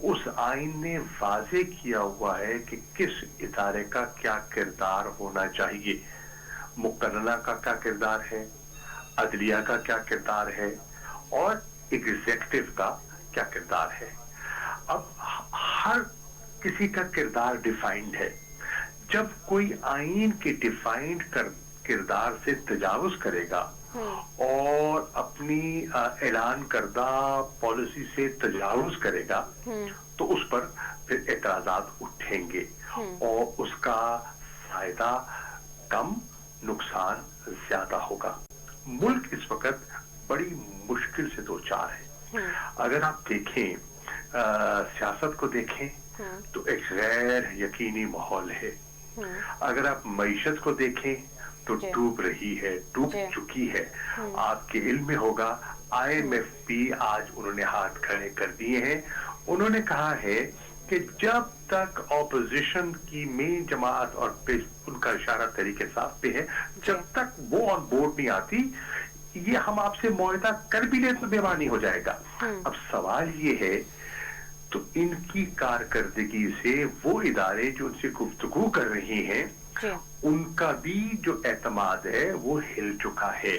उस आइन ने वाजे किया हुआ है कि किस इदारे का क्या किरदार होना चाहिए, मुकर्रना का क्या किरदार है, अदलिया का क्या किरदार है, और एग्जीक्यूटिव का क्या किरदार है। अब हर किसी का किरदार डिफाइंड है। जब कोई आइन के डिफाइंड किरदार से तजावुज करेगा और अपनी ऐलान करदा पॉलिसी से तजावुज करेगा, तो उस पर फिर एतराजात उठेंगे, और उसका फायदा कम, नुकसान ज्यादा होगा। मुल्क इस वक्त बड़ी मुश्किल से दो चार है। अगर आप देखें, सियासत को देखें, तो एक गैर यकीनी माहौल है। अगर आप मईशत को देखें तो डूब रही है, डूब चुकी है। आपके इल्म में होगा, IMF भी आज उन्होंने हाथ खड़े कर दिए हैं। उन्होंने कहा है कि जब तक ऑपोजिशन की मेन जमात, और उनका इशारा तरीके साफ पे है, जब तक वो ऑन बोर्ड नहीं आती, ये हम आपसे मुआहदा कर भी ले तो बेमानी हो जाएगा। अब सवाल ये है, तो इनकी कारकर्दगी से वो इदारे जो उनसे गुफ्तगू कर रहे हैं, उनका भी जो एतमाद है वो हिल चुका है।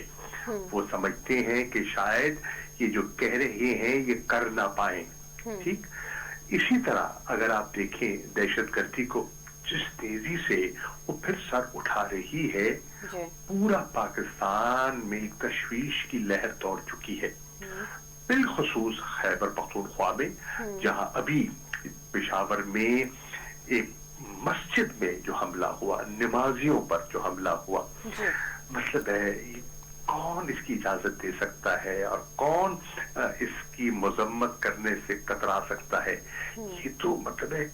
वो समझते हैं कि शायद ये जो कह रहे हैं ये कर ना पाए। ठीक इसी तरह अगर आप देखें दहशतगर्दी को जिस तेजी से वो फिर सर उठा रही है, जी। पूरा पाकिस्तान में एक तशवीश की लहर दौड़ चुकी है, बिलखसूस खैबर पख्तूनख्वा में, जहां अभी पेशावर में एक मस्जिद में जो हमला हुआ, नमाजियों पर जो हमला हुआ, मतलब है कौन इसकी इजाजत दे सकता है और कौन इसकी मजम्मत करने से कतरा सकता है? ये तो मतलब है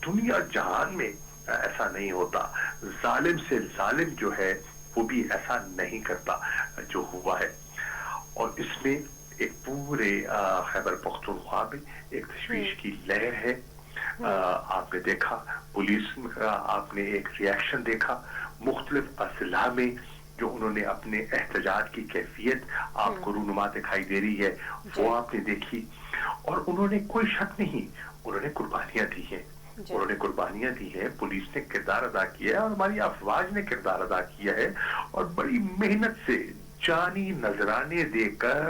दुनिया जहान में ऐसा नहीं होता। जालिम से जालिम जो है वो भी ऐसा नहीं करता जो हुआ है। और इसमें एक पूरे खैबर पख्तूनख्वा में एक तशवीश की लहर है। आपने देखा पुलिस का, आपने एक रिएक्शन देखा मुख्तलिफ अजला में, जो उन्होंने अपने एहतजाज की कैफियत आपको रूनुमा दिखाई दे रही है, वो आपने देखी। और उन्होंने कोई शक नहीं, उन्होंने कुर्बानियां दी हैं, उन्होंने कुर्बानियां दी है, पुलिस ने किरदार अदा किया है और हमारी अफवाज ने किरदार अदा किया है, और बड़ी मेहनत से जानी नजराने देकर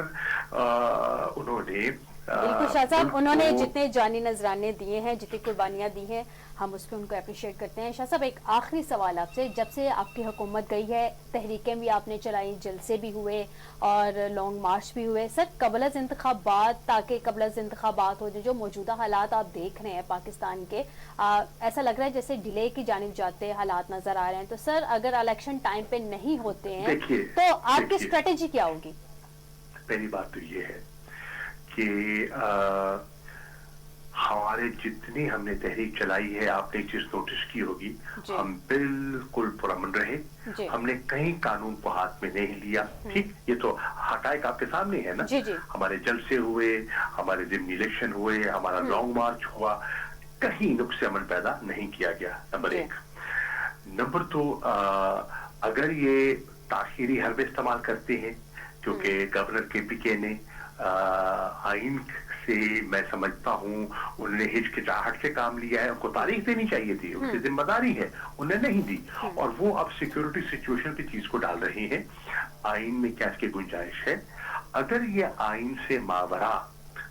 उन्होंने बिल्कुल शाह साहब, उन्होंने जितने जानी नजराने दिए हैं, जितनी कुर्बानियां दी हैं, हम उस पर उनको अप्रिशिएट करते हैं। शाह साहब, एक आखिरी सवाल आपसे, जब से आपकी हुकूमत गई है, तहरीकें भी आपने चलाई, जलसे भी हुए और लॉन्ग मार्च भी हुए, सर कबल इंतखाबात, ताकि कबल इंतखाबात हो, जो मौजूदा हालात आप देख रहे हैं पाकिस्तान के, ऐसा लग रहा है जैसे डिले की जानिब जाते हालात नजर आ रहे हैं। तो सर अगर इलेक्शन टाइम पे नहीं होते हैं तो आपकी स्ट्रेटेजी क्या होगी? पहली बात तो ये है कि हमारे जितनी हमने तहरीक चलाई है, आपने एक चीज नोटिस की होगी, हम बिल्कुल पुरअमन रहे, हमने कहीं कानून को हाथ में नहीं लिया। ठीक, ये तो हकायक आपके सामने है ना। हमारे जलसे हुए, हमारे जिमनी इलेक्शन हुए, हमारा लॉन्ग मार्च हुआ, कहीं नुक्स अमल पैदा नहीं किया गया। नंबर एक। नंबर दो, अगर ये ताखीरी हरबे इस्तेमाल करते हैं, क्योंकि गवर्नर KPK ने आइन से मैं समझता हूँ उन्होंने हिचकिचाहट से काम लिया है, उनको तारीख देनी चाहिए थी, उनकी जिम्मेदारी है, उन्हें नहीं दी, और वो अब सिक्योरिटी सिचुएशन की चीज को डाल रही हैं। आइन में क्या इसकी गुंजाइश है? अगर ये आइन से मावरा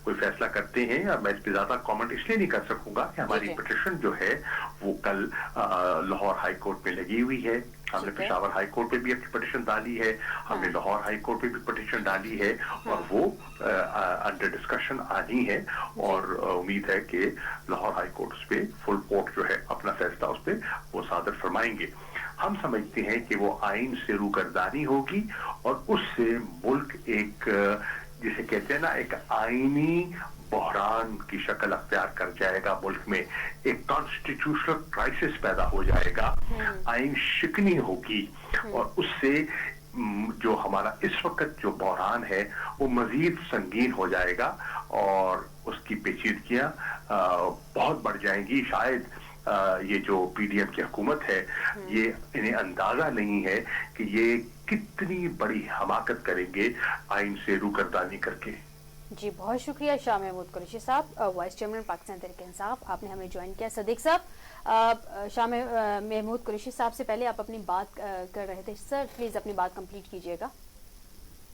कोई फैसला करते हैं, और मैं इस पर ज्यादा कमेंट इसलिए नहीं कर सकूंगा कि हमारी पिटिशन जो है वो कल लाहौर हाई कोर्ट में लगी हुई है, हमने पेशावर हाई कोर्ट पे भी अपनी पिटिशन डाली है, हमने लाहौर हाई कोर्ट पे भी पिटिशन डाली है, और वो अंडर डिस्कशन आनी है, और उम्मीद है कि लाहौर हाई कोर्ट उस पे फुल कोर्ट जो है अपना फैसला उस पे वो सादर फरमाएंगे। हम समझते हैं कि वो आइन से रूगर्दानी होगी, और उससे मुल्क एक जिसे कहते हैं ना, एक आईनी बहरान की शक्ल अख्तियार कर जाएगा, मुल्क में एक कॉन्स्टिट्यूशनल क्राइसिस पैदा हो जाएगा, आइन शिकनी होगी, और उससे जो हमारा इस वक्त जो बहरान है वो मजीद संगीन हो जाएगा, और उसकी पेचीदगियां बहुत बढ़ जाएंगी। शायद ये जो PDM की हुकूमत है, ये इन्हें अंदाजा नहीं है कि ये कितनी बड़ी हमाकत करेंगे आइन से रूगर्दानी करके। जी बहुत शुक्रिया शाह महमूद कुरैशी साहब, वाइस चेयरमैन पाकिस्तान तहरीक-ए-इंसाफ, आपने हमें ज्वाइन किया। सदीक साहब, शाह महमूद कुरैशी साहब से पहले आप अपनी बात कर रहे थे, सर प्लीज अपनी बात कंप्लीट कीजिएगा।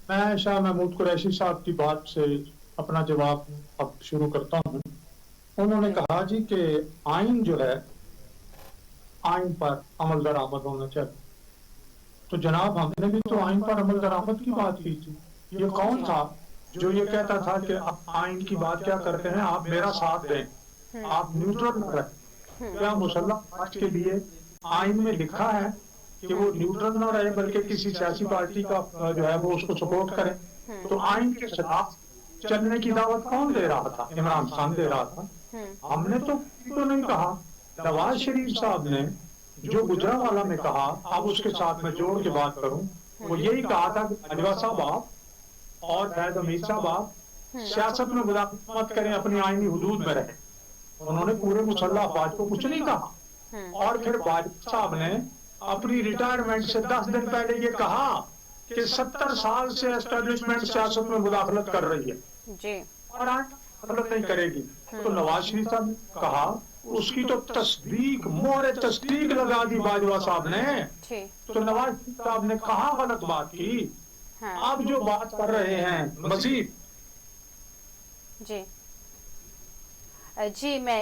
मैं शाह महमूद कुरैशी साहब की बात से अपना जवाब अब शुरू करता हूँ। उन्होंने कहा जी कि आइन जो है, आइन पर अमल दरामद होना चाहिए। तो जनाब हमने भी तो आइन पर अमल दरामद की बात की थी। ये कौन था जो ये कहता था कि आप आइन की बात क्या करते हैं, आप मेरा साथ दें, आप न्यूट्रल न रहें? क्या मुसल्लम समाज के लिए आइन में लिखा है कि वो न्यूट्रल न रहे, बल्कि किसी सियासी पार्टी का जो है वो उसको सपोर्ट करे? तो आइन के खिलाफ चलने की दावत कौन दे रहा था? इमरान खान दे रहा था। हमने तो नहीं कहा। नवाज शरीफ साहब ने जो गुजरांवाला में कहा, अब उसके साथ मैं जोड़ के बात करूं, वो यही कहा था कि बाजवा साहब आप और फैज हमीद साहब आप सियासत में मुदाखलत मत करें, अपनी आईनी हुदूद में रहें। उन्होंने पूरे मुसल्लह अफवाज को कुछ नहीं कहा। और फिर बाजवा साहब ने अपनी रिटायरमेंट से 10 दिन पहले ये कहा कि 70 साल से एस्टेब्लिशमेंट सियासत में मुदाखलत कर रही है जी, और आज मुदाखलत नहीं करेगी। तो नवाज शरीफ साहब ने कहा, उसकी तो तस्दीक, मोहर तस्दीक लगा दी बाजवा साहब ने। तो नवाज शरीफ साहब ने कहा गलत बात की। अब जो बात कर रहे हैं मजीद जी जी मैं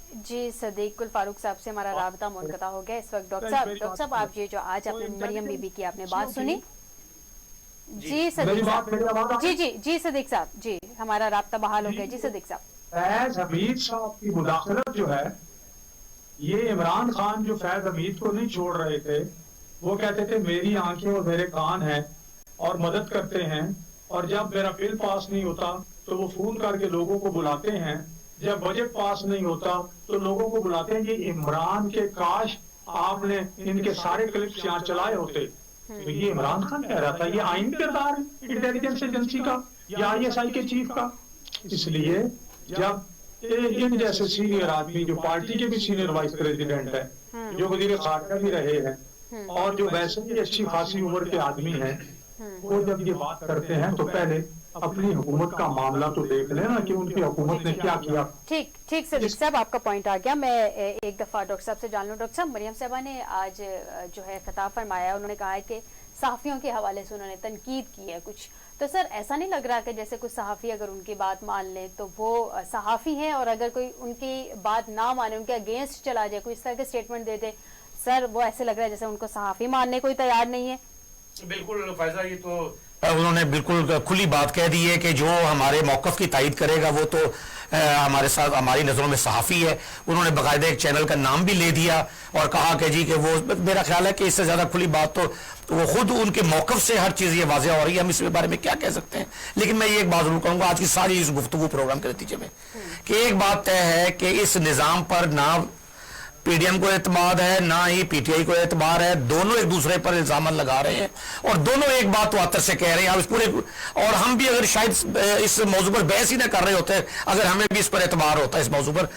जी सदीक उल फारूक साहब से हमारा राबता मुनक़ता हो गया इस वक्त। डॉक्टर साहब आप ये जो आज आपने मरियम बीबी की आपने बात सुनी, जी सदीक साहब, जी सदीक साहब, जी हमारा राबता बहाल हो गया। जी सदीक साहब, फैज हमीद साहब की मुदाखलत जो है, ये इमरान खान जो फैज हमीद को नहीं छोड़ रहे थे, वो कहते थे मेरी आंखें और मेरे कान हैं और मदद करते हैं, और जब मेरा बिल पास नहीं होता तो वो फोन करके लोगों को बुलाते हैं, जब बजट पास नहीं होता तो लोगों को बुलाते हैं। ये इमरान के काश आपने इनके सारे क्लिप्स यहाँ चलाए होते। तो ये इमरान खान कह रहा था, ये आईन किरदार है इंटेलिजेंस एजेंसी का या ISI के चीफ का। इसलिए जब इन जैसे सीनियर आदमी जो पार्टी के भी सीनियर वाइस प्रेसिडेंट है, जो वजीर खारजा भी रहे हैं और जो वैसे भी अच्छी खासी उम्र के आदमी हैं, वो जब ये बात करते हैं तो पहले अपनी हुकूमत का मामला तो देख लेना कि उनकी हुकूमत ने क्या किया। ठीक सदीक साहब, आपका पॉइंट आ गया। मैं एक दफा डॉक्टर साहब से जान लूं। डॉक्टर साहब, मरियम साहबा ने आज जो है खिताब फरमाया, उन्होंने कहा है कि सहाफियों के हवाले से उन्होंने तनकीद की है कुछ, तो सर ऐसा नहीं लग रहा कि जैसे कुछ सहाफी अगर उनकी बात मान ले तो वो सहाफी हैं, और अगर कोई उनकी बात ना माने, उनके अगेंस्ट चला जाए, कोई इस तरह के स्टेटमेंट दे दे, सर वो ऐसे लग रहा है जैसे उनको सहाफी मानने कोई तैयार नहीं है। बिल्कुल फायजा, ये तो उन्होंने बिल्कुल खुली बात कह दी है कि जो हमारे मौक़िफ़ की तायद करेगा वो तो हमारे साथ हमारी नज़रों में सहाफ़ी है। उन्होंने बाकायदा एक चैनल का नाम भी ले दिया और कहा कि जी कि वो, मेरा ख्याल है कि इससे ज़्यादा खुली बात तो वो खुद उनके मौक़िफ़ से हर चीज़ ये वाज़ेह हो रही है। हम इसके बारे में क्या कह सकते हैं। लेकिन मैं ये एक बात जरूर कहूँगा आज की सारी इस गुफ्तगू प्रोग्राम के नतीजे में कि एक बात तय है कि इस निज़ाम पर ना PDM को एतमाद है ना ही PTI को एतबार है। दोनों एक दूसरे पर इल्जाम लगा रहे हैं और दोनों एक बात वातर से कह रहे हैं। अब इस पूरे, और हम भी अगर शायद इस मौजू पर बहस ही ना कर रहे होते, अगर हमें भी इस पर एतबार होता है इस मौजू पर,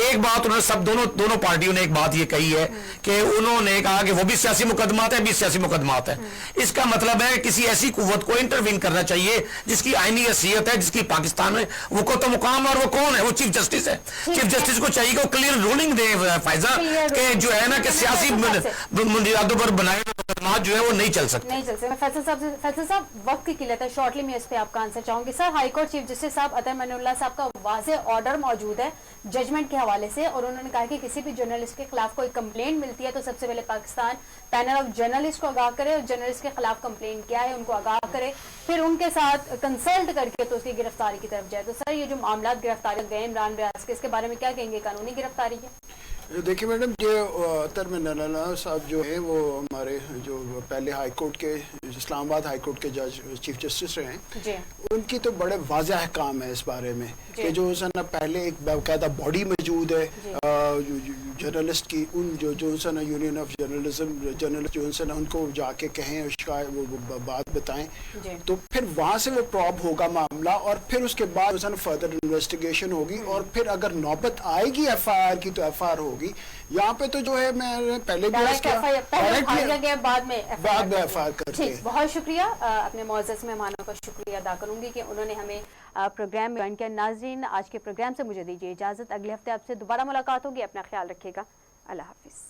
एक बात उन्होंने सब दोनों पार्टियों ने एक बात ये कही है कि उन्होंने कहा कि वो भी सियासी मुकदमात है, भी सियासी मुकदमात है। इसका मतलब है किसी ऐसी कुव्वत को इंटरवीन करना चाहिए जिसकी आईनी हैसियत है, जिसकी पाकिस्तान में वो मुकाम, और वो कौन है? वो चीफ जस्टिस है। चीफ जस्टिस को चाहिए कि वो क्लियर रूलिंग दे फायजा कि जो है ना कि सियासी बुनियादों पर बनाए मुकदमात जो है वो नहीं चल सकते। फैसल साहब, वक्त की किल्लत है, शॉर्टली मैं इस पे आपका आंसर चाहूंगी। सर, हाईकोर्ट चीफ जस्टिस साहब अतर मनीउल्लाह साहब का वाज़ेह ऑर्डर मौजूद है जजमेंट के हवाले से, और उन्होंने कहा कि किसी भी जर्नलिस्ट के खिलाफ कोई कंप्लेंट मिलती है तो सबसे पहले पाकिस्तान पैनल ऑफ जर्नलिस्ट को आगाह करे, और जर्नलिस्ट के खिलाफ कंप्लेंट क्या है उनको आगाह करे, फिर उनके साथ कंसल्ट करके तो उसकी गिरफ्तारी की तरफ जाए। तो सर, ये जो मामला गिरफ्तारी गए इमरान रियाज के, इसके बारे में क्या कहेंगे? कानूनी गिरफ्तारी है? देखिए मैडम, ये अतर मनीउल्लाह साहब जो है वो हमारे जो पहले हाई कोर्ट के, इस्लामाबाद हाई कोर्ट के जज चीफ जस्टिस रहे हैं, उनकी तो बड़े वाज़ेह अहकाम है इस बारे में कि जो ना पहले एक बाकायदा बॉडी मौजूद है जर्नलिस्ट की, उन जो ना यूनियन ऑफ जर्नलिस्ट जो ना उनको जाके कहें, उसका वो बात बताएं, तो फिर वहाँ से वो प्रॉब होगा मामला, और फिर उसके बाद फर्दर इन्वेस्टिगेशन होगी, और फिर अगर नौबत आएगी FIR की तो FIR होगी। यहाँ पे तो जो है मैंने पहले भी बाद में FIR करते हैं। बहुत शुक्रिया, अपने मुअज़्ज़ज़ मेहमानों का शुक्रिया अदा करूंगी कि उन्होंने हमें प्रोग्राम में ज्वाइन किया। नाज़रीन, आज के प्रोग्राम से मुझे दीजिए इजाज़त, अगले हफ्ते आपसे दोबारा मुलाकात होगी। अपना ख्याल रखिएगा, अल्लाह हाफिज़।